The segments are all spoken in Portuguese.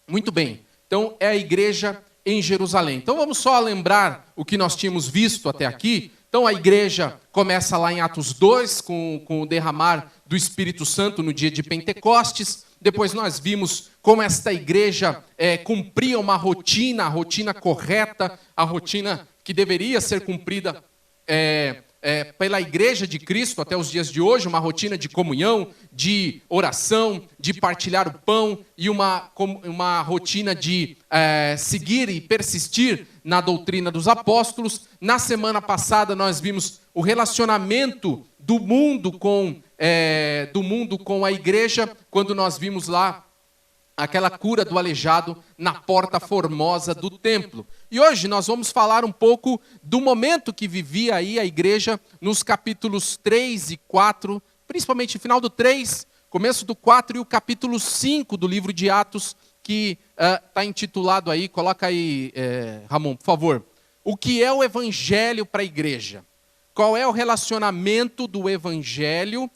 Muito bem. Então, é a igreja em Jerusalém. Então, vamos só lembrar o que nós tínhamos visto até aqui. Então, a igreja começa lá em Atos 2, com o derramar do Espírito Santo no dia de Pentecostes. Depois nós vimos como esta igreja cumpria uma rotina, a rotina correta, a rotina que deveria ser cumprida pela igreja de Cristo até os dias de hoje, uma rotina de comunhão, de oração, de partilhar o pão e uma rotina de seguir e persistir na doutrina dos apóstolos. Na semana passada nós vimos o relacionamento do mundo com a igreja, quando nós vimos lá aquela cura do aleijado na porta formosa do templo. E hoje nós vamos falar um pouco do momento que vivia aí a igreja nos capítulos 3 e 4, principalmente no final do 3, começo do 4 e o capítulo 5 do livro de Atos, que está intitulado aí, coloca aí, Ramon, por favor. O que é o evangelho para a igreja? Qual é o relacionamento do evangelho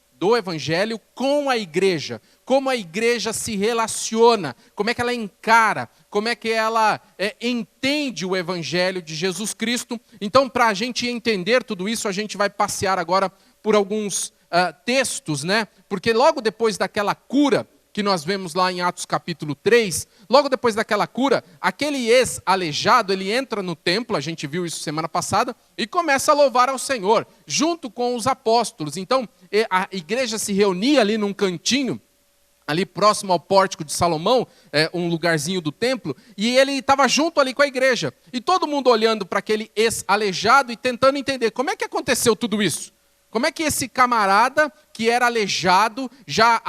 com a igreja? Como a igreja se relaciona, como é que ela encara, como é que ela entende o evangelho de Jesus Cristo. Então, para a gente entender tudo isso, a gente vai passear agora por alguns textos, né? Porque logo depois daquela cura que nós vemos lá em Atos capítulo 3, logo depois daquela cura, aquele ex-aleijado, ele entra no templo, a gente viu isso semana passada, e começa a louvar ao Senhor, junto com os apóstolos. Então, a igreja se reunia ali num cantinho, ali próximo ao pórtico de Salomão, um lugarzinho do templo, e ele estava junto ali com a igreja. E todo mundo olhando para aquele ex-aleijado e tentando entender como é que aconteceu tudo isso. Como é que esse camarada, que era aleijado, já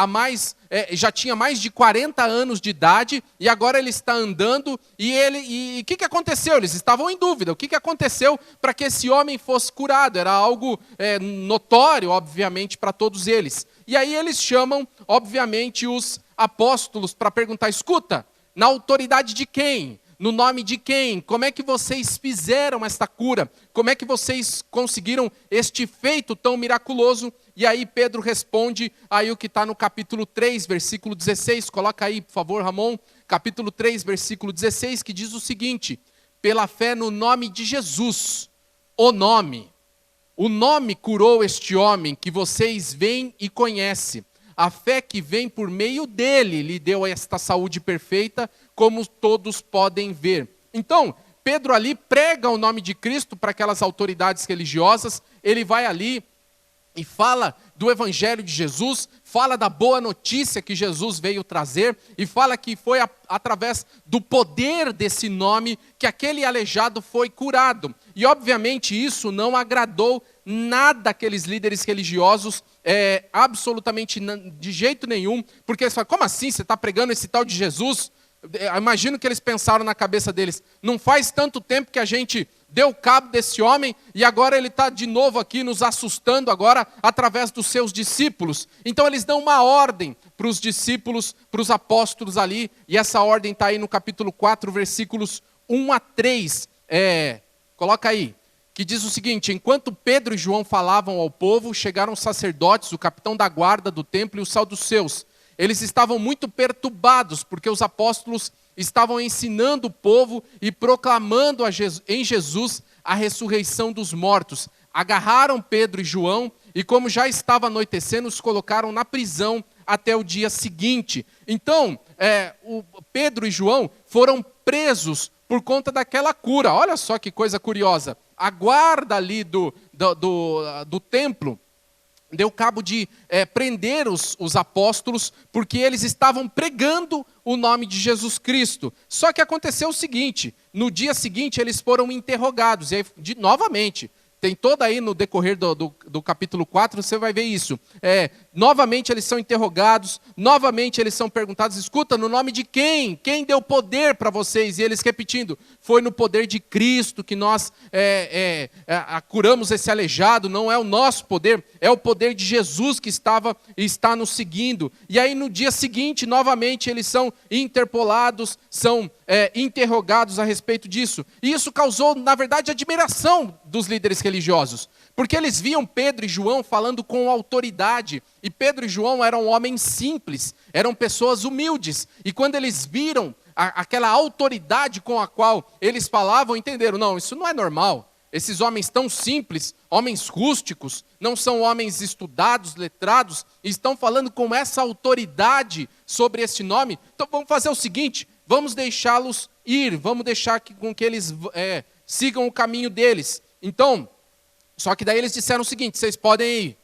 tinha mais de 40 anos de idade, e agora ele está andando, e o que aconteceu? Eles estavam em dúvida. O que aconteceu para que esse homem fosse curado? Era algo notório, obviamente, para todos eles. E aí eles chamam, obviamente, os apóstolos para perguntar, escuta, na autoridade de quem? No nome de quem? Como é que vocês fizeram esta cura? Como é que vocês conseguiram este feito tão miraculoso? E aí Pedro responde aí o que está no capítulo 3, versículo 16. Coloca aí, por favor, Ramon. Capítulo 3, versículo 16, que diz o seguinte: pela fé no nome de Jesus, o nome curou este homem que vocês veem e conhecem. A fé que vem por meio dele lhe deu esta saúde perfeita, como todos podem ver. Então, Pedro ali prega o nome de Cristo para aquelas autoridades religiosas. Ele vai ali e fala do evangelho de Jesus, fala da boa notícia que Jesus veio trazer, e fala que foi através do poder desse nome que aquele aleijado foi curado. E obviamente isso não agradou nada aqueles líderes religiosos, absolutamente de jeito nenhum, porque eles falam, como assim você está pregando esse tal de Jesus? Imagino que eles pensaram na cabeça deles, não faz tanto tempo que a gente deu cabo desse homem, e agora ele está de novo aqui nos assustando agora através dos seus discípulos. Então eles dão uma ordem para os discípulos, para os apóstolos ali, e essa ordem está aí no capítulo 4, versículos 1 a 3. Coloca aí, que diz o seguinte: enquanto Pedro e João falavam ao povo, chegaram os sacerdotes, o capitão da guarda do templo e os saduceus. Eles estavam muito perturbados, porque os apóstolos estavam ensinando o povo e proclamando em Jesus a ressurreição dos mortos. Agarraram Pedro e João e, como já estava anoitecendo, os colocaram na prisão até o dia seguinte. Então, Pedro e João foram presos por conta daquela cura. Olha só que coisa curiosa. A guarda ali do templo deu cabo de prender os apóstolos, porque eles estavam pregando o nome de Jesus Cristo. Só que aconteceu o seguinte: no dia seguinte eles foram interrogados, e aí, novamente, tem toda aí no decorrer do capítulo 4, você vai ver isso. Novamente eles são interrogados, novamente eles são perguntados, escuta, no nome de quem? Quem deu poder para vocês? E eles repetindo, foi no poder de Cristo que nós curamos esse aleijado, não é o nosso poder, é o poder de Jesus que está nos seguindo. E aí no dia seguinte, novamente eles são interpelados, são interrogados a respeito disso. E isso causou, na verdade, admiração dos líderes religiosos, porque eles viam Pedro e João falando com autoridade, e Pedro e João eram homens simples, eram pessoas humildes, e quando eles viram aquela autoridade com a qual eles falavam, entenderam, não, isso não é normal. Esses homens tão simples, homens rústicos, não são homens estudados, letrados, e estão falando com essa autoridade sobre esse nome. Então vamos fazer o seguinte, vamos deixá-los ir, vamos deixar com que eles sigam o caminho deles. Então, só que daí eles disseram o seguinte, vocês podem ir.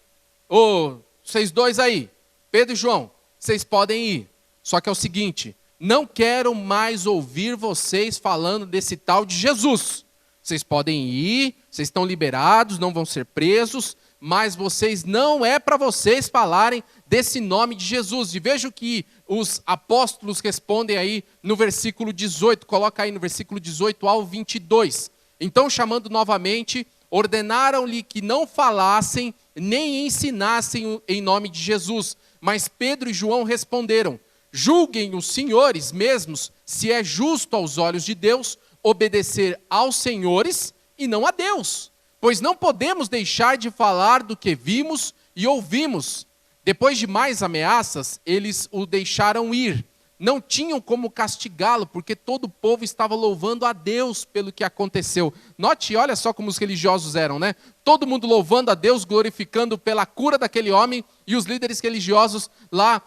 Vocês dois aí, Pedro e João, vocês podem ir. Só que é o seguinte, não quero mais ouvir vocês falando desse tal de Jesus. Vocês podem ir, vocês estão liberados, não vão ser presos, mas não é para vocês falarem desse nome de Jesus. E veja o que os apóstolos respondem aí no versículo 18, coloca aí no versículo 18 ao 22. Então, chamando novamente, ordenaram-lhe que não falassem nem ensinassem em nome de Jesus. Mas Pedro e João responderam, julguem os senhores mesmos se é justo aos olhos de Deus obedecer aos senhores e não a Deus, pois não podemos deixar de falar do que vimos e ouvimos. Depois de mais ameaças, eles o deixaram ir. Não tinham como castigá-lo, porque todo o povo estava louvando a Deus pelo que aconteceu. Note, olha só como os religiosos eram, né? Todo mundo louvando a Deus, glorificando pela cura daquele homem, e os líderes religiosos lá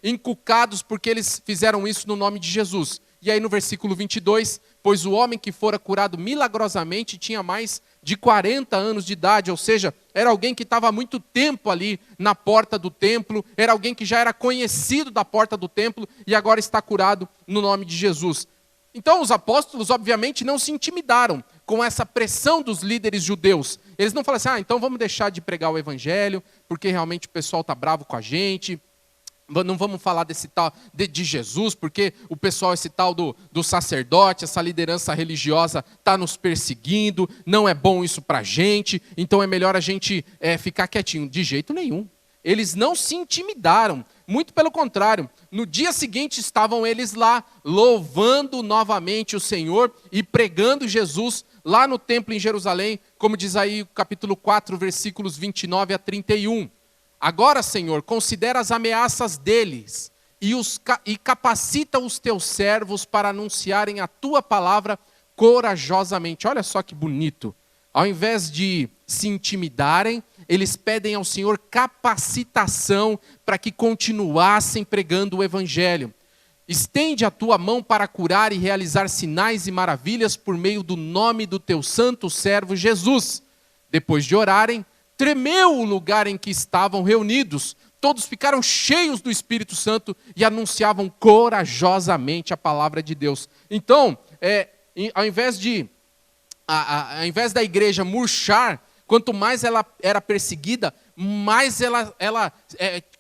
encucados porque eles fizeram isso no nome de Jesus. E aí no versículo 22, pois o homem que fora curado milagrosamente tinha mais de 40 anos de idade, ou seja, era alguém que estava há muito tempo ali na porta do templo, era alguém que já era conhecido da porta do templo e agora está curado no nome de Jesus. Então os apóstolos obviamente não se intimidaram com essa pressão dos líderes judeus. Eles não falaram assim, então vamos deixar de pregar o evangelho, porque realmente o pessoal está bravo com a gente. Não vamos falar desse tal de Jesus, porque o pessoal, esse tal do sacerdote, essa liderança religiosa está nos perseguindo, não é bom isso para a gente, então é melhor a gente ficar quietinho. De jeito nenhum. Eles não se intimidaram, muito pelo contrário. No dia seguinte estavam eles lá, louvando novamente o Senhor e pregando Jesus lá no templo em Jerusalém, como diz aí o capítulo 4, versículos 29 a 31. Agora, Senhor, considera as ameaças deles e capacita os teus servos para anunciarem a tua palavra corajosamente. Olha só que bonito. Ao invés de se intimidarem, eles pedem ao Senhor capacitação para que continuassem pregando o evangelho. Estende a tua mão para curar e realizar sinais e maravilhas por meio do nome do teu santo servo Jesus. Depois de orarem, tremeu o lugar em que estavam reunidos. Todos ficaram cheios do Espírito Santo e anunciavam corajosamente a palavra de Deus. Então, ao invés da igreja murchar, quanto mais ela era perseguida, mais ela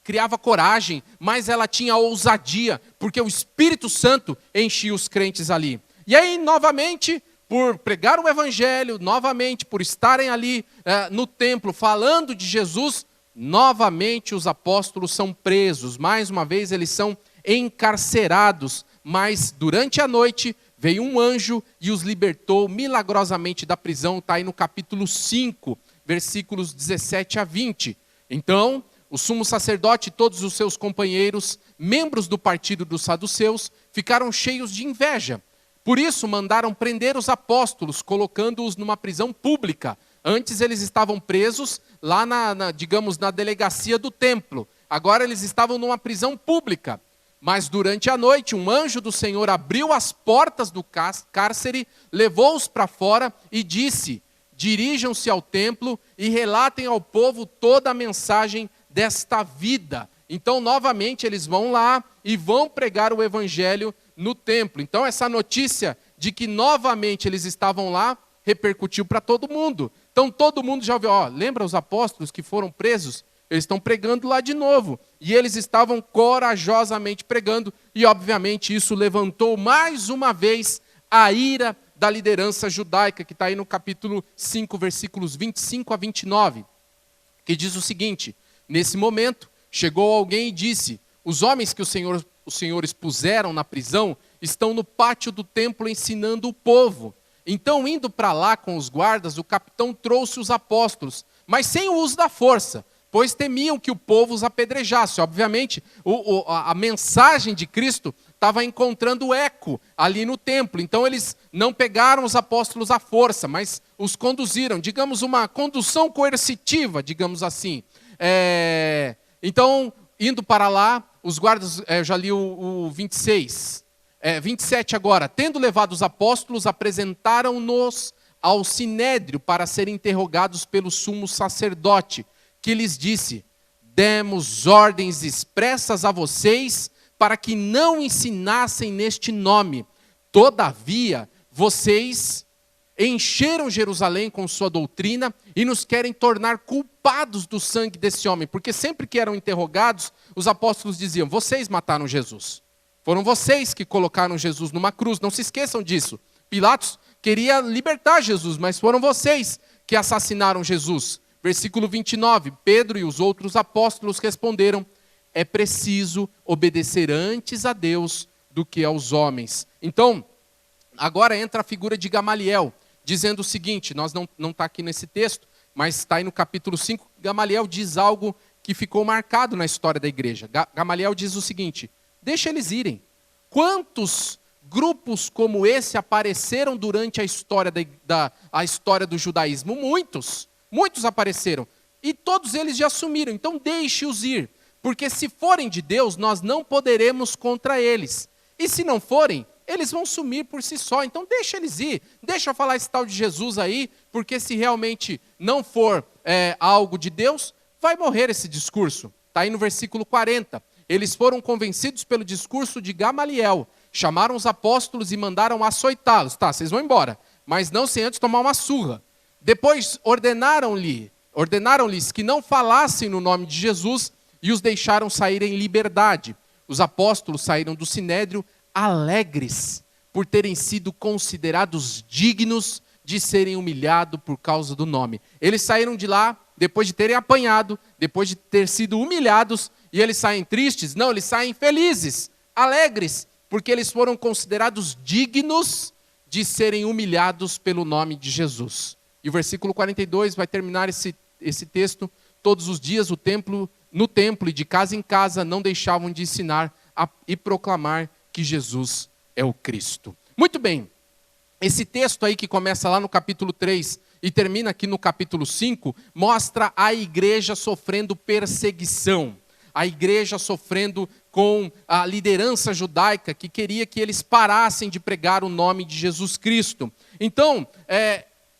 criava coragem, mais ela tinha ousadia, porque o Espírito Santo enchia os crentes ali. E aí, novamente, por pregar o evangelho, novamente, por estarem ali no templo falando de Jesus, novamente os apóstolos são presos, mais uma vez eles são encarcerados, mas durante a noite veio um anjo e os libertou milagrosamente da prisão, está aí no capítulo 5, versículos 17 a 20. Então, o sumo sacerdote e todos os seus companheiros, membros do partido dos saduceus, ficaram cheios de inveja. Por isso, mandaram prender os apóstolos, colocando-os numa prisão pública. Antes eles estavam presos lá na delegacia do templo. Agora eles estavam numa prisão pública. Mas durante a noite, um anjo do Senhor abriu as portas do cárcere, levou-os para fora e disse, dirijam-se ao templo e relatem ao povo toda a mensagem desta vida. Então, novamente, eles vão lá e vão pregar o evangelho no templo. Então, essa notícia de que novamente eles estavam lá, repercutiu para todo mundo. Então, todo mundo já ouviu, lembra os apóstolos que foram presos? Eles estão pregando lá de novo. E eles estavam corajosamente pregando. E, obviamente, isso levantou mais uma vez a ira da liderança judaica, que está aí no capítulo 5, versículos 25 a 29, que diz o seguinte, nesse momento, chegou alguém e disse, os homens que os senhores puseram na prisão estão no pátio do templo ensinando o povo. Então, indo para lá com os guardas, o capitão trouxe os apóstolos, mas sem o uso da força. pois temiam que o povo os apedrejasse. Obviamente, a mensagem de Cristo estava encontrando eco ali no templo. Então eles não pegaram os apóstolos à força, mas os conduziram, digamos, uma condução coercitiva, digamos assim. Então, indo para lá, os guardas, eu já li o 26, 27 agora. Tendo levado os apóstolos, apresentaram-nos ao sinédrio para serem interrogados pelo sumo sacerdote, que lhes disse: demos ordens expressas a vocês para que não ensinassem neste nome. Todavia, vocês encheram Jerusalém com sua doutrina e nos querem tornar culpados do sangue desse homem. Porque sempre que eram interrogados, os apóstolos diziam: vocês mataram Jesus. Foram vocês que colocaram Jesus numa cruz. Não se esqueçam disso. Pilatos queria libertar Jesus, mas foram vocês que assassinaram Jesus. Versículo 29, Pedro e os outros apóstolos responderam: é preciso obedecer antes a Deus do que aos homens. Então, agora entra a figura de Gamaliel, dizendo o seguinte, não está aqui nesse texto, mas está aí no capítulo 5, Gamaliel diz algo que ficou marcado na história da igreja. Gamaliel diz o seguinte: deixa eles irem. Quantos grupos como esse apareceram durante a história, a história do judaísmo? Muitos apareceram. E todos eles já assumiram. Então deixe-os ir. Porque se forem de Deus, nós não poderemos contra eles. E se não forem, eles vão sumir por si só. Então deixa eles ir. Deixa eu falar esse tal de Jesus aí, porque se realmente não for algo de Deus, vai morrer esse discurso. Está aí no versículo 40. Eles foram convencidos pelo discurso de Gamaliel. Chamaram os apóstolos e mandaram açoitá-los. Tá, vocês vão embora, mas não sem antes tomar uma surra. Depois ordenaram-lhes que não falassem no nome de Jesus e os deixaram sair em liberdade. Os apóstolos saíram do sinédrio alegres por terem sido considerados dignos de serem humilhados por causa do nome. Eles saíram de lá depois de terem apanhado, depois de ter sido humilhados, e eles saem tristes? Não, eles saem felizes, alegres, porque eles foram considerados dignos de serem humilhados pelo nome de Jesus. E o versículo 42 vai terminar esse texto: todos os dias no templo e de casa em casa não deixavam de ensinar e proclamar que Jesus é o Cristo. Muito bem, esse texto aí que começa lá no capítulo 3 e termina aqui no capítulo 5, mostra a igreja sofrendo perseguição. A igreja sofrendo com a liderança judaica que queria que eles parassem de pregar o nome de Jesus Cristo. Então,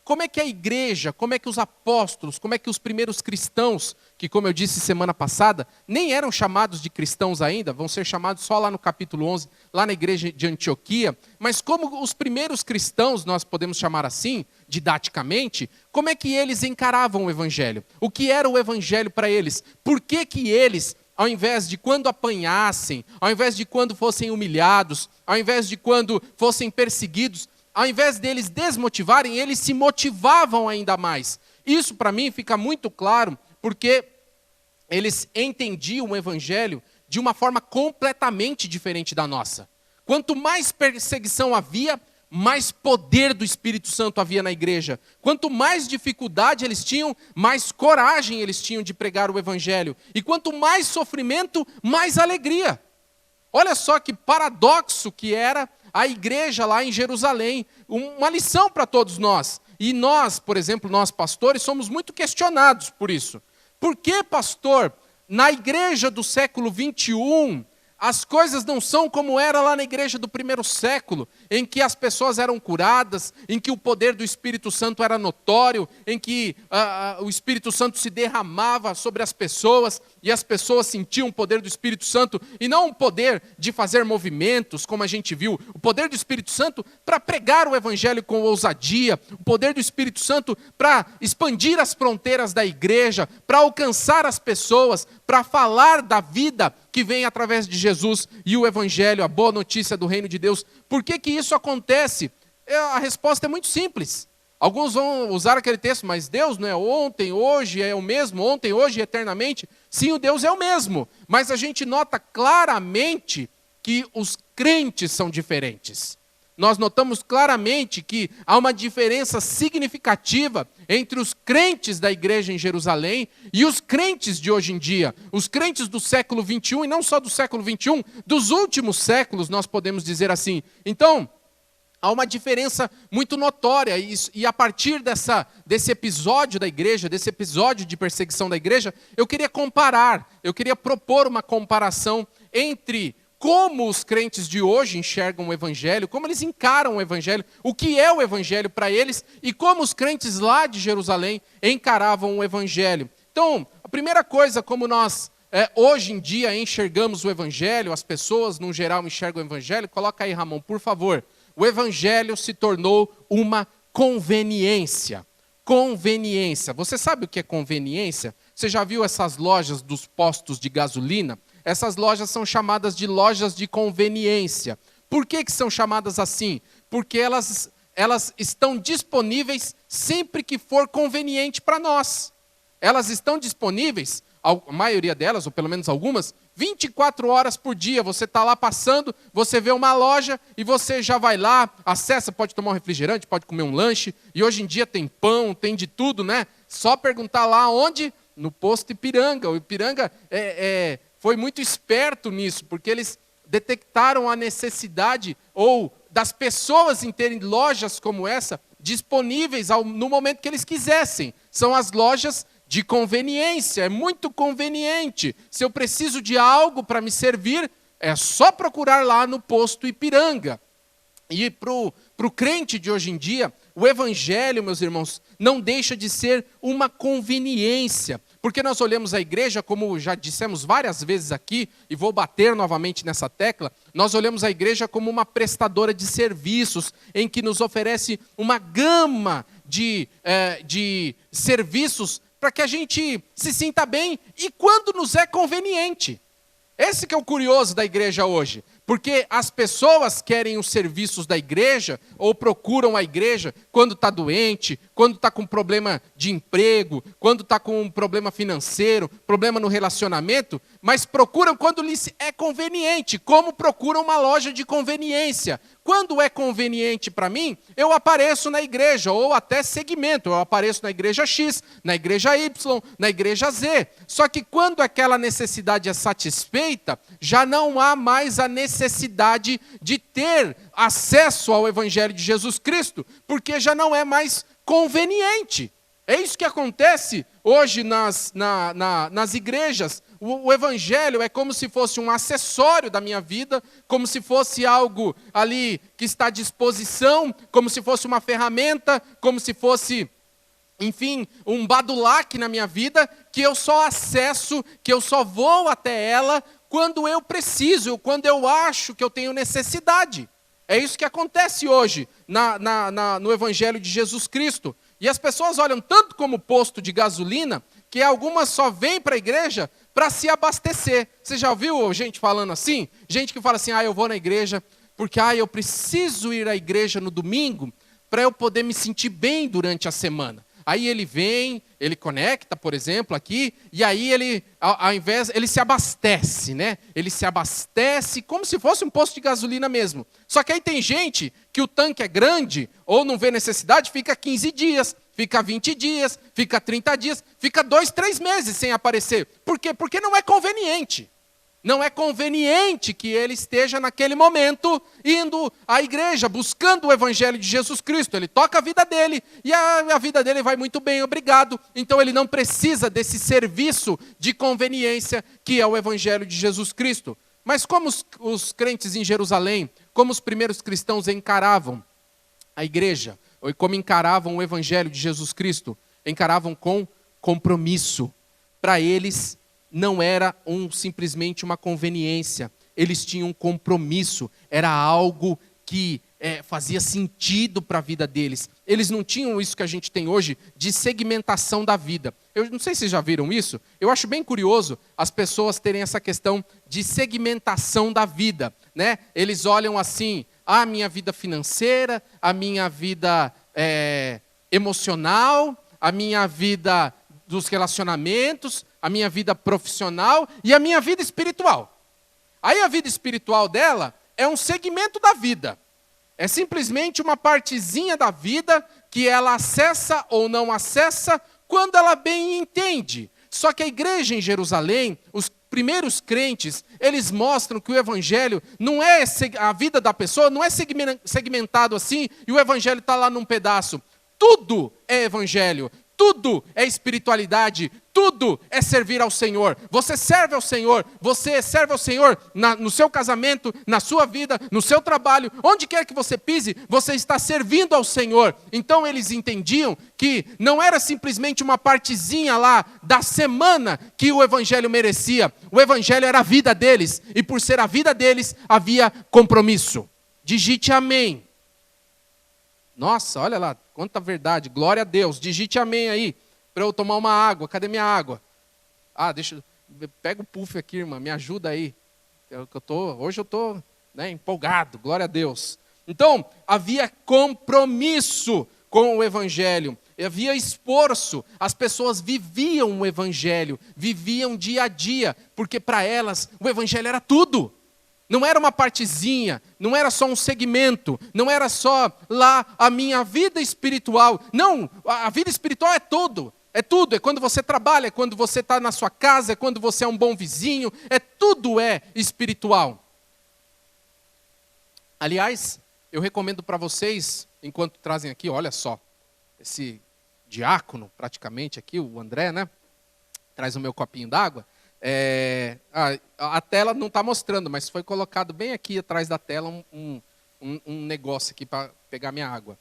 como é que a igreja, como é que os apóstolos, como é que os primeiros cristãos, que como eu disse semana passada, nem eram chamados de cristãos ainda, vão ser chamados só lá no capítulo 11, lá na igreja de Antioquia, mas como os primeiros cristãos, nós podemos chamar assim, didaticamente, como é que eles encaravam o evangelho? O que era o evangelho para eles? Por que que eles, ao invés de quando apanhassem, ao invés de quando fossem humilhados, ao invés de quando fossem perseguidos, ao invés deles desmotivarem, eles se motivavam ainda mais? Isso para mim fica muito claro, porque eles entendiam o evangelho de uma forma completamente diferente da nossa. Quanto mais perseguição havia, mais poder do Espírito Santo havia na igreja. Quanto mais dificuldade eles tinham, mais coragem eles tinham de pregar o evangelho. E quanto mais sofrimento, mais alegria. Olha só que paradoxo que era a igreja lá em Jerusalém. Uma lição para todos nós. E nós, por exemplo, nós pastores, somos muito questionados por isso. Por que, pastor, na igreja do século 21, as coisas não são como era lá na igreja do primeiro século, em que as pessoas eram curadas, em que o poder do Espírito Santo era notório, em que o Espírito Santo se derramava sobre as pessoas e as pessoas sentiam o poder do Espírito Santo, e não o poder de fazer movimentos, como a gente viu, o poder do Espírito Santo para pregar o evangelho com ousadia, o poder do Espírito Santo para expandir as fronteiras da igreja, para alcançar as pessoas, para falar da vida que vem através de Jesus e o evangelho, a boa notícia do reino de Deus. Por que que isso acontece? A resposta é muito simples. Alguns vão usar aquele texto, mas Deus não é ontem, hoje é o mesmo, ontem, hoje e eternamente. Sim, o Deus é o mesmo, mas a gente nota claramente que os crentes são diferentes. nós notamos claramente que há uma diferença significativa entre os crentes da igreja em Jerusalém e os crentes de hoje em dia. Os crentes do século 21, e não só do século 21, dos últimos séculos, nós podemos dizer assim. Então, há uma diferença muito notória, e a partir desse episódio da igreja, desse episódio de perseguição da igreja, eu queria propor uma comparação entre como os crentes de hoje enxergam o evangelho, como eles encaram o evangelho, o que é o evangelho para eles, e como os crentes lá de Jerusalém encaravam o evangelho. Então, a primeira coisa, como nós hoje em dia enxergamos o evangelho, as pessoas no geral enxergam o evangelho, coloca aí, Ramon, por favor. O evangelho se tornou uma conveniência. Conveniência. Você sabe o que é conveniência? Você já viu essas lojas dos postos de gasolina? Essas lojas são chamadas de lojas de conveniência. Por que são chamadas assim? Porque elas estão disponíveis sempre que for conveniente para nós. Elas estão disponíveis, a maioria delas, ou pelo menos algumas, 24 horas por dia. Você está lá passando, você vê uma loja e você já vai lá, acessa, pode tomar um refrigerante, pode comer um lanche. E hoje em dia tem pão, tem de tudo, né? Só perguntar lá onde? No posto Ipiranga. O Ipiranga foi muito esperto nisso, porque eles detectaram a necessidade ou das pessoas em terem lojas como essa disponíveis no momento que eles quisessem. São as lojas de conveniência, é muito conveniente. Se eu preciso de algo para me servir, é só procurar lá no posto Ipiranga. E para o crente de hoje em dia, o evangelho, meus irmãos, não deixa de ser uma conveniência. Porque nós olhamos a igreja, como já dissemos várias vezes aqui, e vou bater novamente nessa tecla, nós olhamos a igreja como uma prestadora de serviços, em que nos oferece uma gama de serviços para que a gente se sinta bem e quando nos é conveniente. Esse que é o curioso da igreja hoje. Porque as pessoas querem os serviços da igreja ou procuram a igreja quando está doente, quando está com problema de emprego, quando está com um problema financeiro, problema no relacionamento, mas procuram quando lhes é conveniente, como procuram uma loja de conveniência. Quando é conveniente para mim, eu apareço na igreja, ou até segmento, eu apareço na igreja X, na igreja Y, na igreja Z. Só que quando aquela necessidade é satisfeita, já não há mais a necessidade de ter acesso ao Evangelho de Jesus Cristo, porque já não é mais conveniente. É isso que acontece hoje nas igrejas. O Evangelho é como se fosse um acessório da minha vida, como se fosse algo ali que está à disposição, como se fosse uma ferramenta, como se fosse, enfim, um badulaque na minha vida, que eu só acesso, que eu só vou até ela quando eu preciso, quando eu acho que eu tenho necessidade. É isso que acontece hoje no Evangelho de Jesus Cristo. E as pessoas olham tanto como posto de gasolina, que algumas só vêm para a igreja para se abastecer. Você já ouviu gente falando assim? Gente que fala assim, eu vou na igreja porque eu preciso ir à igreja no domingo para eu poder me sentir bem durante a semana. Aí ele vem, ele conecta, por exemplo, aqui, e aí ele, ao invés, ele se abastece, né? Ele se abastece como se fosse um posto de gasolina mesmo. Só que aí tem gente que o tanque é grande, ou não vê necessidade, fica 15 dias, fica 20 dias, fica 30 dias, fica 2, 3 meses sem aparecer. Por quê? Porque não é conveniente. Não é conveniente que ele esteja naquele momento indo à igreja, buscando o Evangelho de Jesus Cristo. Ele toca a vida dele e a vida dele vai muito bem, obrigado. Então ele não precisa desse serviço de conveniência que é o Evangelho de Jesus Cristo. Mas como os crentes em Jerusalém, como os primeiros cristãos encaravam a igreja, ou como encaravam o Evangelho de Jesus Cristo? Encaravam com compromisso. Para eles, não era simplesmente uma conveniência, eles tinham um compromisso, era algo que fazia sentido para a vida deles. Eles não tinham isso que a gente tem hoje de segmentação da vida. Eu não sei se vocês já viram isso, eu acho bem curioso as pessoas terem essa questão de segmentação da vida, né? Eles olham assim, a minha vida financeira, a minha vida emocional, a minha vida dos relacionamentos, a minha vida profissional e a minha vida espiritual. Aí a vida espiritual dela é um segmento da vida. É simplesmente uma partezinha da vida que ela acessa ou não acessa quando ela bem entende. Só que a igreja em Jerusalém, os primeiros crentes, eles mostram que o evangelho não é, a vida da pessoa não é segmentado assim e o evangelho está lá num pedaço. Tudo é evangelho, tudo é espiritualidade, tudo é servir ao Senhor. Você serve ao Senhor no seu casamento, na sua vida, no seu trabalho, onde quer que você pise, você está servindo ao Senhor. Então eles entendiam que não era simplesmente uma partezinha lá da semana que o evangelho merecia. O evangelho era a vida deles, e por ser a vida deles, havia compromisso. Digite amém. Nossa, olha lá, quanta verdade, glória a Deus. Digite amém aí, para eu tomar uma água. Cadê minha água? Pega o puff aqui, irmã, me ajuda aí. Hoje eu estou empolgado, glória a Deus. Então, havia compromisso com o evangelho, havia esforço. As pessoas viviam o evangelho, viviam dia a dia, porque para elas o evangelho era tudo. Não era uma partezinha, não era só um segmento, não era só lá a minha vida espiritual. Não, a vida espiritual é tudo. É tudo, é quando você trabalha, é quando você está na sua casa, é quando você é um bom vizinho, tudo é espiritual. Aliás, eu recomendo para vocês, enquanto trazem aqui, olha só, esse diácono praticamente aqui, o André, né? Traz o meu copinho d'água. A tela não está mostrando, mas foi colocado bem aqui atrás da tela um negócio aqui para pegar minha água.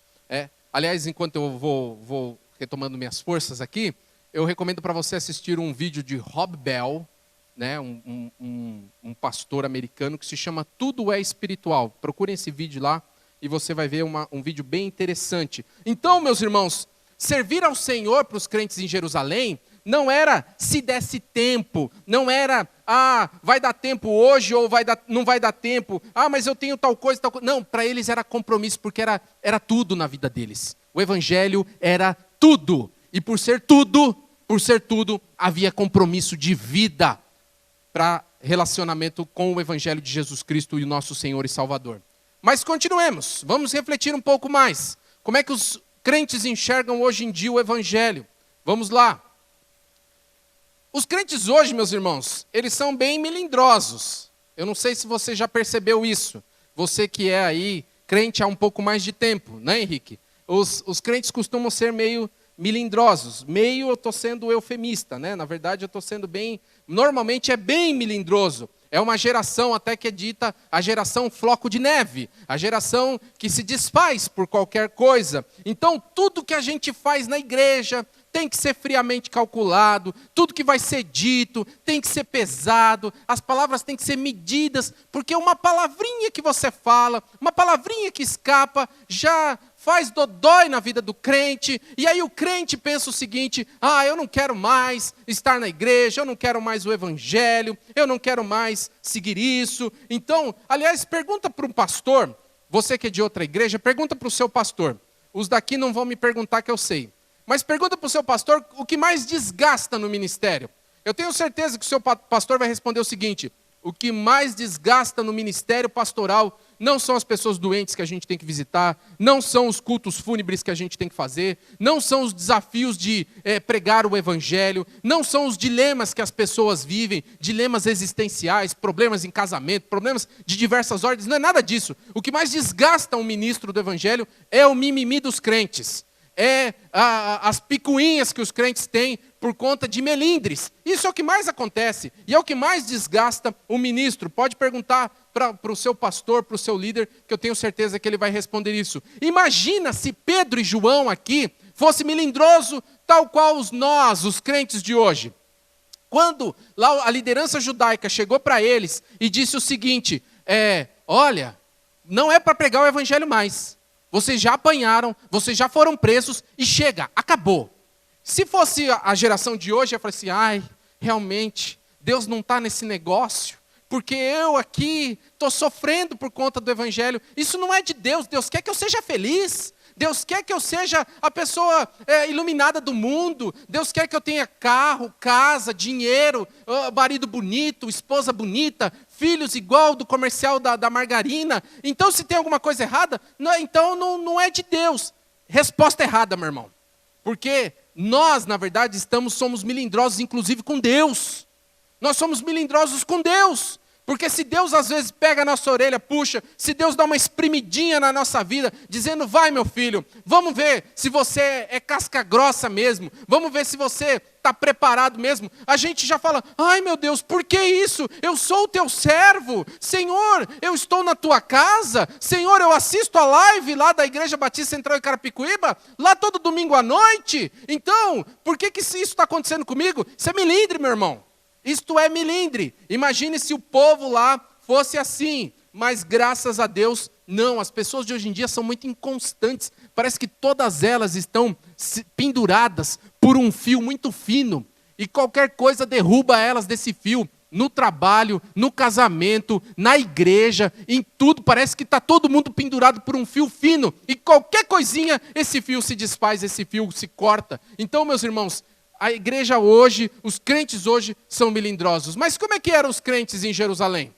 Aliás, enquanto eu vou retomando minhas forças aqui, eu recomendo para você assistir um vídeo de Rob Bell, né, um pastor americano que se chama Tudo é Espiritual. Procurem esse vídeo lá e você vai ver um vídeo bem interessante. Então, meus irmãos, servir ao Senhor para os crentes em Jerusalém não era se desse tempo, não era, vai dar tempo hoje ou não vai dar tempo, mas eu tenho tal coisa, tal coisa. Não, para eles era compromisso, porque era tudo na vida deles. O evangelho era tudo, e por ser tudo, havia compromisso de vida para relacionamento com o evangelho de Jesus Cristo e o nosso Senhor e Salvador. Mas continuemos, vamos refletir um pouco mais. Como é que os crentes enxergam hoje em dia o evangelho? Vamos lá. Os crentes hoje, meus irmãos, eles são bem melindrosos. Eu não sei se você já percebeu isso. Você que é aí crente há um pouco mais de tempo, né, Henrique? Os crentes costumam ser meio melindrosos. Meio eu estou sendo eufemista, né? Na verdade eu estou sendo normalmente é bem melindroso. É uma geração até que é dita a geração floco de neve. A geração que se desfaz por qualquer coisa. Então tudo que a gente faz na igreja tem que ser friamente calculado, tudo que vai ser dito tem que ser pesado, as palavras têm que ser medidas, porque uma palavrinha que você fala, uma palavrinha que escapa, já faz dodói na vida do crente, e aí o crente pensa o seguinte, eu não quero mais estar na igreja, eu não quero mais o evangelho, eu não quero mais seguir isso. Então, aliás, pergunta para um pastor, você que é de outra igreja, pergunta para o seu pastor, os daqui não vão me perguntar que eu sei. Mas pergunta para o seu pastor o que mais desgasta no ministério. Eu tenho certeza que o seu pastor vai responder o seguinte: o que mais desgasta no ministério pastoral não são as pessoas doentes que a gente tem que visitar, não são os cultos fúnebres que a gente tem que fazer, não são os desafios de pregar o evangelho, não são os dilemas que as pessoas vivem, dilemas existenciais, problemas em casamento, problemas de diversas ordens, não é nada disso. O que mais desgasta um ministro do evangelho é o mimimi dos crentes. As picuinhas que os crentes têm por conta de melindres. Isso é o que mais acontece. E é o que mais desgasta o ministro. Pode perguntar para o seu pastor, para o seu líder, que eu tenho certeza que ele vai responder isso. Imagina se Pedro e João aqui fosse melindroso, tal qual nós, os crentes de hoje. Quando lá a liderança judaica chegou para eles e disse o seguinte, olha, não é para pregar o evangelho mais. Vocês já apanharam, vocês já foram presos e chega, acabou. Se fosse a geração de hoje, eu falei assim, realmente, Deus não está nesse negócio, porque eu aqui estou sofrendo por conta do evangelho. Isso não é de Deus, Deus quer que eu seja feliz. Deus quer que eu seja a pessoa iluminada do mundo. Deus quer que eu tenha carro, casa, dinheiro, marido bonito, esposa bonita, filhos igual do comercial da margarina. Então, se tem alguma coisa errada, então não é de Deus. Resposta errada, meu irmão. Porque nós, na verdade, somos melindrosos, inclusive com Deus. Nós somos melindrosos com Deus. Porque se Deus às vezes pega a nossa orelha, puxa, se Deus dá uma espremidinha na nossa vida, dizendo, vai meu filho, vamos ver se você é casca grossa mesmo, vamos ver se você está preparado mesmo. A gente já fala, ai meu Deus, por que isso? Eu sou o teu servo, Senhor, eu estou na tua casa, Senhor, eu assisto a live lá da Igreja Batista Central em Carapicuíba, lá todo domingo à noite. Então, por que isso está acontecendo comigo? Isso é milindre, meu irmão. Isto é milindre. Imagine se o povo lá fosse assim. Mas graças a Deus, não. As pessoas de hoje em dia são muito inconstantes. Parece que todas elas estão penduradas por um fio muito fino. E qualquer coisa derruba elas desse fio. No trabalho, no casamento, na igreja, em tudo. Parece que está todo mundo pendurado por um fio fino. E qualquer coisinha, esse fio se desfaz, esse fio se corta. Então, meus irmãos, a igreja hoje, os crentes hoje são melindrosos. Mas como é que eram os crentes em Jerusalém?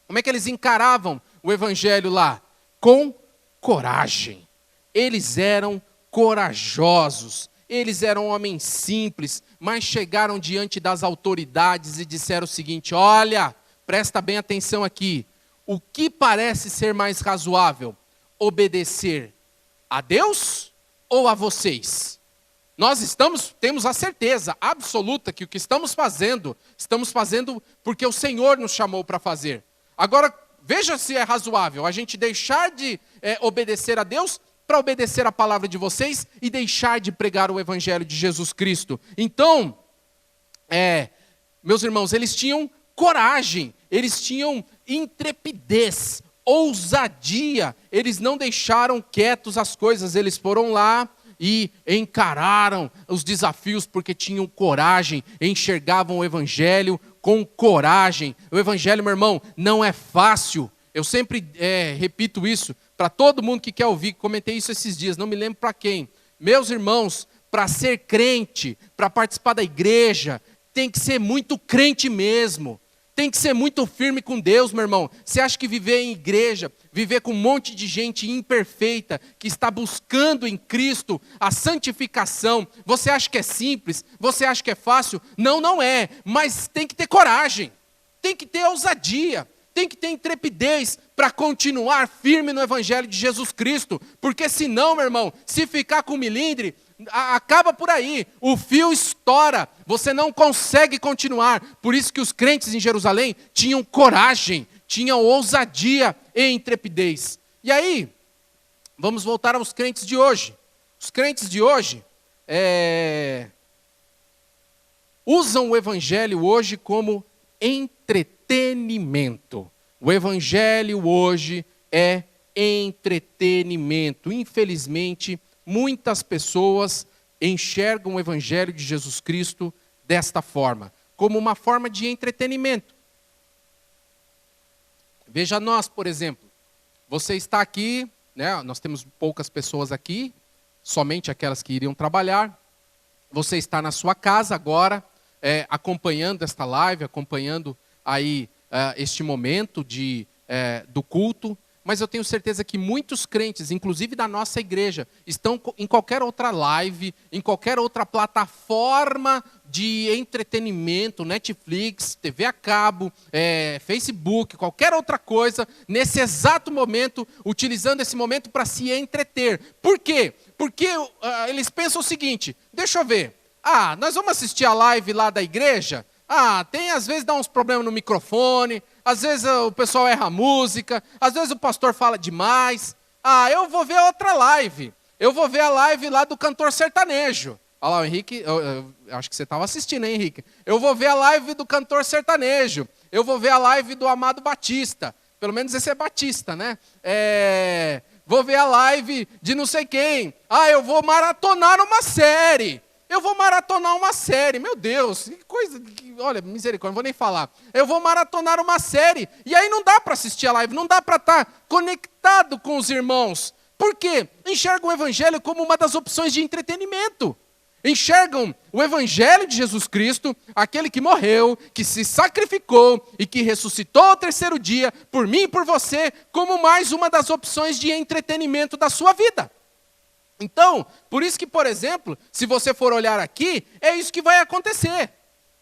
Como é que eles encaravam o evangelho lá? Com coragem. Eles eram corajosos. Eles eram homens simples, mas chegaram diante das autoridades e disseram o seguinte, olha, presta bem atenção aqui. O que parece ser mais razoável? Obedecer a Deus ou a vocês? Nós temos a certeza absoluta que o que estamos fazendo porque o Senhor nos chamou para fazer. Agora, veja se é razoável a gente deixar de obedecer a Deus para obedecer a palavra de vocês e deixar de pregar o Evangelho de Jesus Cristo. Então, meus irmãos, eles tinham coragem, eles tinham intrepidez, ousadia, eles não deixaram quietos as coisas, eles foram lá e encararam os desafios porque tinham coragem, enxergavam o Evangelho com coragem. O Evangelho, meu irmão, não é fácil. Eu sempre repito isso para todo mundo que quer ouvir, comentei isso esses dias, não me lembro para quem. Meus irmãos, para ser crente, para participar da igreja, tem que ser muito crente mesmo. Tem que ser muito firme com Deus, meu irmão. Você acha que viver em igreja, viver com um monte de gente imperfeita, que está buscando em Cristo a santificação, você acha que é simples? Você acha que é fácil? Não, não é. Mas tem que ter coragem, tem que ter ousadia, tem que ter intrepidez para continuar firme no Evangelho de Jesus Cristo. Porque senão, meu irmão, se ficar com milindre, acaba por aí, o fio estoura, você não consegue continuar. Por isso que os crentes em Jerusalém tinham coragem, tinham ousadia e intrepidez. E aí, vamos voltar aos crentes de hoje. Os crentes de hoje usam o Evangelho hoje como entretenimento. O Evangelho hoje é entretenimento. Infelizmente, muitas pessoas enxergam o Evangelho de Jesus Cristo desta forma, como uma forma de entretenimento. Veja nós, por exemplo, você está aqui, né, nós temos poucas pessoas aqui, somente aquelas que iriam trabalhar. Você está na sua casa agora, acompanhando esta live, acompanhando aí este momento do culto. Mas eu tenho certeza que muitos crentes, inclusive da nossa igreja, estão em qualquer outra live, em qualquer outra plataforma de entretenimento, Netflix, TV a cabo, Facebook, qualquer outra coisa, nesse exato momento, utilizando esse momento para se entreter. Por quê? Porque eles pensam o seguinte, deixa eu ver, nós vamos assistir a live lá da igreja? Às vezes dá uns problemas no microfone, às vezes o pessoal erra a música, às vezes o pastor fala demais. Eu vou ver outra live. Eu vou ver a live lá do cantor sertanejo. Olha lá, o Henrique, eu acho que você estava assistindo, hein, Henrique? Eu vou ver a live do cantor sertanejo. Eu vou ver a live do Amado Batista. Pelo menos esse é Batista, né? Vou ver a live de não sei quem. Eu vou maratonar uma série. Meu Deus, que coisa, olha, misericórdia, não vou nem falar. Eu vou maratonar uma série, e aí não dá para assistir a live, não dá para estar conectado com os irmãos. Por quê? Enxergam o evangelho como uma das opções de entretenimento. Enxergam o evangelho de Jesus Cristo, aquele que morreu, que se sacrificou e que ressuscitou ao terceiro dia, por mim e por você, como mais uma das opções de entretenimento da sua vida. Então, por isso que, por exemplo, se você for olhar aqui, é isso que vai acontecer.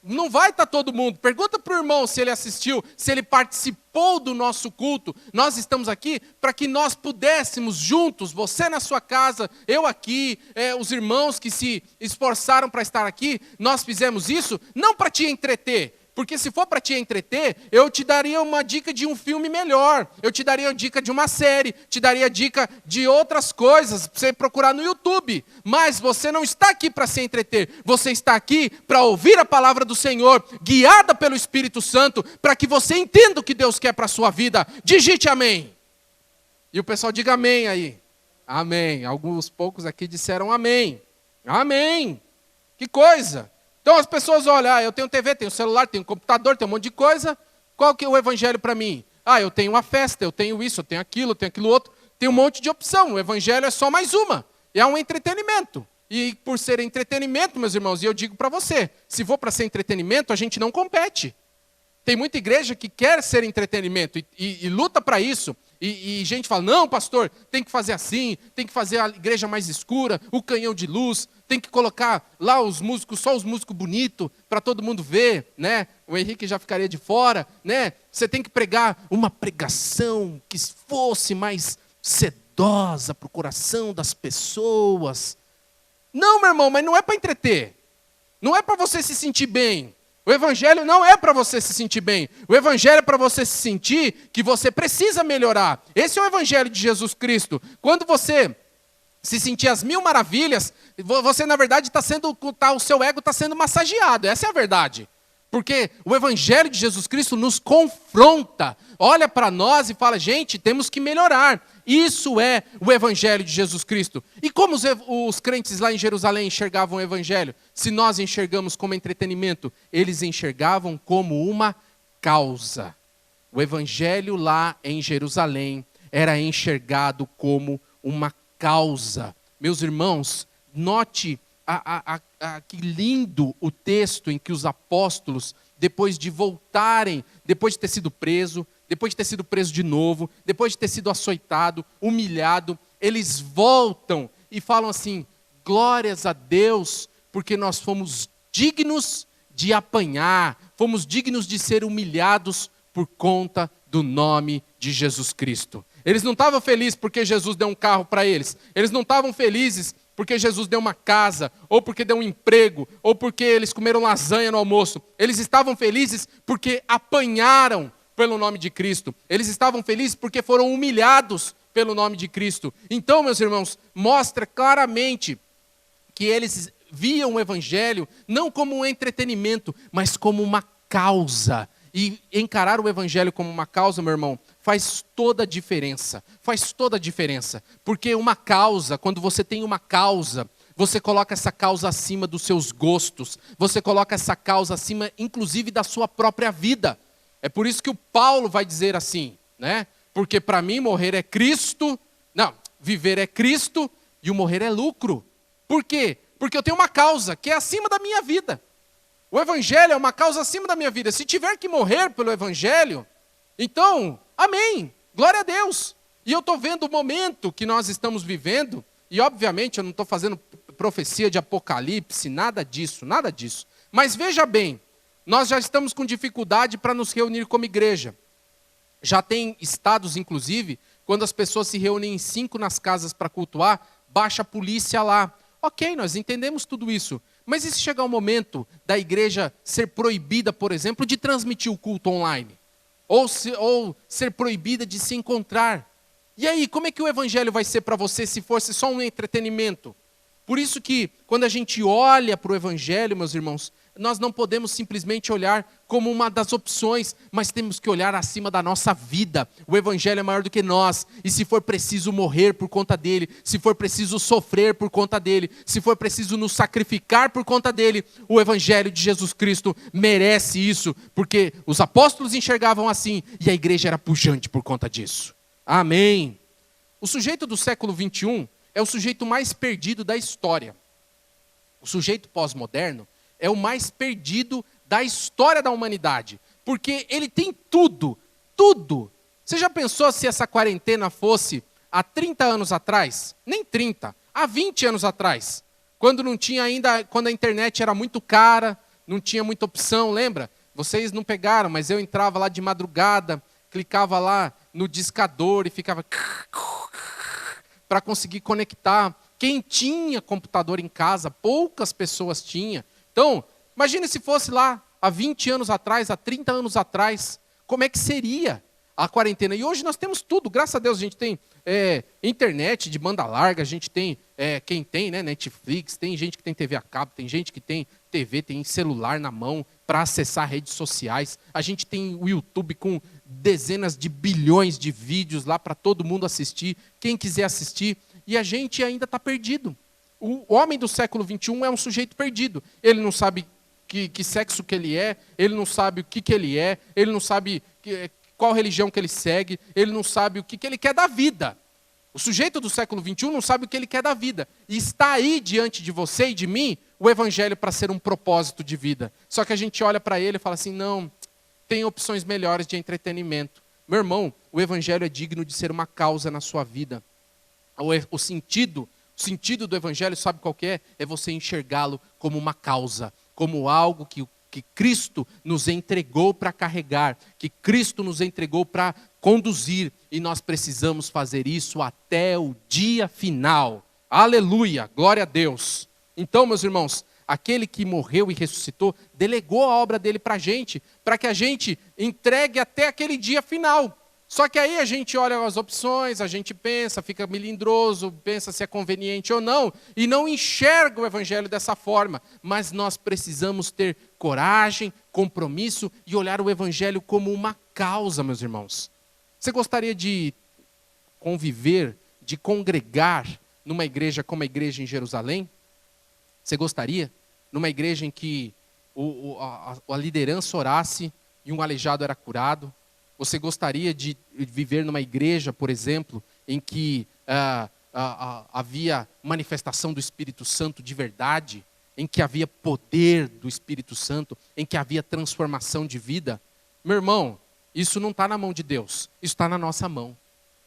Não vai estar todo mundo. Pergunta para o irmão se ele assistiu, se ele participou do nosso culto. Nós estamos aqui para que nós pudéssemos juntos, você na sua casa, eu aqui, os irmãos que se esforçaram para estar aqui, nós fizemos isso não para te entreter. Porque se for para te entreter, eu te daria uma dica de um filme melhor, eu te daria uma dica de uma série, te daria dica de outras coisas, para você procurar no YouTube. Mas você não está aqui para se entreter, você está aqui para ouvir a palavra do Senhor, guiada pelo Espírito Santo, para que você entenda o que Deus quer para a sua vida. Digite amém. E o pessoal diga amém aí. Amém. Alguns poucos aqui disseram amém. Amém. Que coisa. Então as pessoas olham, eu tenho TV, tenho celular, tenho computador, tenho um monte de coisa. Qual que é o evangelho para mim? Eu tenho uma festa, eu tenho isso, eu tenho aquilo outro. Tem um monte de opção. O evangelho é só mais uma. É um entretenimento. E por ser entretenimento, meus irmãos, e eu digo para você, se for para ser entretenimento, a gente não compete. Tem muita igreja que quer ser entretenimento e luta para isso. E gente fala, não, pastor, tem que fazer assim, tem que fazer a igreja mais escura, o canhão de luz, tem que colocar lá os músicos, só os músicos bonitos, para todo mundo ver, né? O Henrique já ficaria de fora, né? Você tem que pregar uma pregação que fosse mais sedosa para o coração das pessoas. Não, meu irmão, mas não é para entreter. Não é para você se sentir bem. O evangelho não é para você se sentir bem. O evangelho é para você se sentir que você precisa melhorar. Esse é o evangelho de Jesus Cristo. Quando você se sentir as mil maravilhas, você na verdade o seu ego está sendo massageado. Essa é a verdade. Porque o evangelho de Jesus Cristo nos confronta. Olha para nós e fala, gente, temos que melhorar. Isso é o evangelho de Jesus Cristo. E como os crentes lá em Jerusalém enxergavam o evangelho? Se nós enxergamos como entretenimento, eles enxergavam como uma causa. O evangelho lá em Jerusalém era enxergado como uma causa. Meus irmãos, note que lindo o texto em que os apóstolos, depois de voltarem, depois de ter sido preso, depois de ter sido preso de novo, depois de ter sido açoitado, humilhado, eles voltam e falam assim, glórias a Deus, porque nós fomos dignos de apanhar, fomos dignos de ser humilhados por conta do nome de Jesus Cristo. Eles não estavam felizes porque Jesus deu um carro para eles, eles não estavam felizes porque Jesus deu uma casa, ou porque deu um emprego, ou porque eles comeram lasanha no almoço. Eles estavam felizes porque apanharam pelo nome de Cristo. Eles estavam felizes porque foram humilhados pelo nome de Cristo. Então, meus irmãos, mostra claramente que eles viam o evangelho não como um entretenimento, mas como uma causa. E encarar o evangelho como uma causa, meu irmão, faz toda a diferença. Faz toda a diferença. Porque uma causa, quando você tem uma causa, você coloca essa causa acima dos seus gostos. Você coloca essa causa acima, inclusive, da sua própria vida. É por isso que o Paulo vai dizer assim, né? Porque para mim morrer é Cristo. Não, viver é Cristo e o morrer é lucro. Por quê? Porque eu tenho uma causa que é acima da minha vida. O evangelho é uma causa acima da minha vida. Se tiver que morrer pelo evangelho, então, amém, glória a Deus. E eu estou vendo o momento que nós estamos vivendo, e obviamente eu não estou fazendo profecia de apocalipse, nada disso. Mas veja bem, nós já estamos com dificuldade para nos reunir como igreja. Já tem estados, inclusive, quando as pessoas se reúnem em 5 nas casas para cultuar, baixa a polícia lá. Ok, nós entendemos tudo isso. Mas e se chegar o momento da igreja ser proibida, por exemplo, de transmitir o culto online? Ou ser proibida de se encontrar? E aí, como é que o evangelho vai ser para você se fosse só um entretenimento? Por isso que, quando a gente olha para o evangelho, meus irmãos, nós não podemos simplesmente olhar como uma das opções, mas temos que olhar acima da nossa vida. O evangelho é maior do que nós, e se for preciso morrer por conta dele, se for preciso sofrer por conta dele, se for preciso nos sacrificar por conta dele, o evangelho de Jesus Cristo merece isso, porque os apóstolos enxergavam assim, e a igreja era pujante por conta disso. Amém. O sujeito do século XXI é o sujeito mais perdido da história. O sujeito pós-moderno é o mais perdido da história da humanidade. Porque ele tem tudo, tudo. Você já pensou se essa quarentena fosse há 30 anos atrás? Nem 30, há 20 anos atrás. Quando não tinha ainda, quando a internet era muito cara, não tinha muita opção, lembra? Vocês não pegaram, mas eu entrava lá de madrugada, clicava lá no discador e ficava para conseguir conectar. Quem tinha computador em casa, poucas pessoas tinham. Então, imagine se fosse lá há 20 anos atrás, há 30 anos atrás, como é que seria a quarentena? E hoje nós temos tudo, graças a Deus a gente tem internet de banda larga, a gente tem, quem tem, né, Netflix, tem gente que tem TV a cabo, tem gente que tem TV, tem celular na mão para acessar redes sociais. A gente tem o YouTube com dezenas de bilhões de vídeos lá para todo mundo assistir, quem quiser assistir, e a gente ainda está perdido. O homem do século XXI é um sujeito perdido. Ele não sabe que sexo que ele é, ele não sabe o que ele é, ele não sabe qual religião que ele segue, ele não sabe o que ele quer da vida. O sujeito do século XXI não sabe o que ele quer da vida. E está aí diante de você e de mim o evangelho para ser um propósito de vida. Só que a gente olha para ele e fala assim, não, tem opções melhores de entretenimento. Meu irmão, o evangelho é digno de ser uma causa na sua vida. O sentido do evangelho, sabe qual que é? É você enxergá-lo como uma causa, como algo que Cristo nos entregou para carregar, que Cristo nos entregou para conduzir, e nós precisamos fazer isso até o dia final. Aleluia, glória a Deus. Então, meus irmãos, aquele que morreu e ressuscitou, delegou a obra dele para a gente, para que a gente entregue até aquele dia final. Só que aí a gente olha as opções, a gente pensa, fica melindroso, pensa se é conveniente ou não, e não enxerga o evangelho dessa forma. Mas nós precisamos ter coragem, compromisso e olhar o evangelho como uma causa, meus irmãos. Você gostaria de conviver, de congregar numa igreja como a igreja em Jerusalém? Você gostaria? Numa igreja em que a liderança orasse e um aleijado era curado? Você gostaria de viver numa igreja, por exemplo, em que havia manifestação do Espírito Santo de verdade, em que havia poder do Espírito Santo, em que havia transformação de vida? Meu irmão, isso não está na mão de Deus, isso está na nossa mão,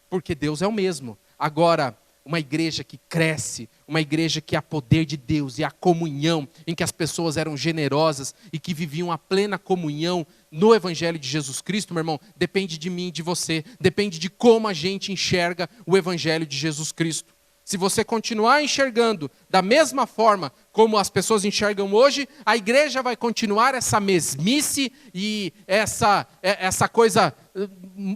porque Deus é o mesmo. Agora, uma igreja que cresce, uma igreja que há poder de Deus e a comunhão, em que as pessoas eram generosas e que viviam a plena comunhão no Evangelho de Jesus Cristo, meu irmão, depende de mim e de você, depende de como a gente enxerga o Evangelho de Jesus Cristo. Se você continuar enxergando da mesma forma como as pessoas enxergam hoje, a igreja vai continuar essa mesmice e essa coisa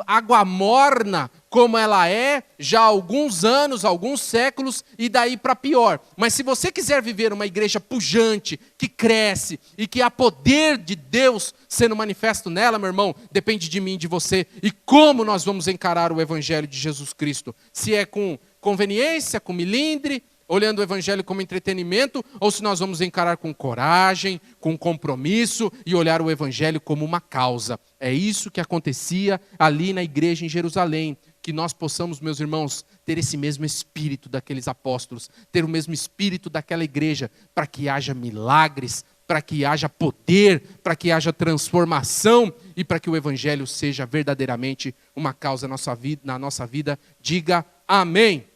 água morna, como ela é já há alguns anos, alguns séculos, e daí para pior. Mas se você quiser viver uma igreja pujante, que cresce e que há poder de Deus sendo manifesto nela, meu irmão, depende de mim e de você. E como nós vamos encarar o Evangelho de Jesus Cristo? Se é com conveniência, com milindre, olhando o evangelho como entretenimento, ou se nós vamos encarar com coragem, com compromisso e olhar o evangelho como uma causa. É isso que acontecia ali na igreja em Jerusalém. Que nós possamos, meus irmãos, ter esse mesmo espírito daqueles apóstolos, ter o mesmo espírito daquela igreja, para que haja milagres, para que haja poder, para que haja transformação e para que o evangelho seja verdadeiramente uma causa na nossa vida. Diga amém.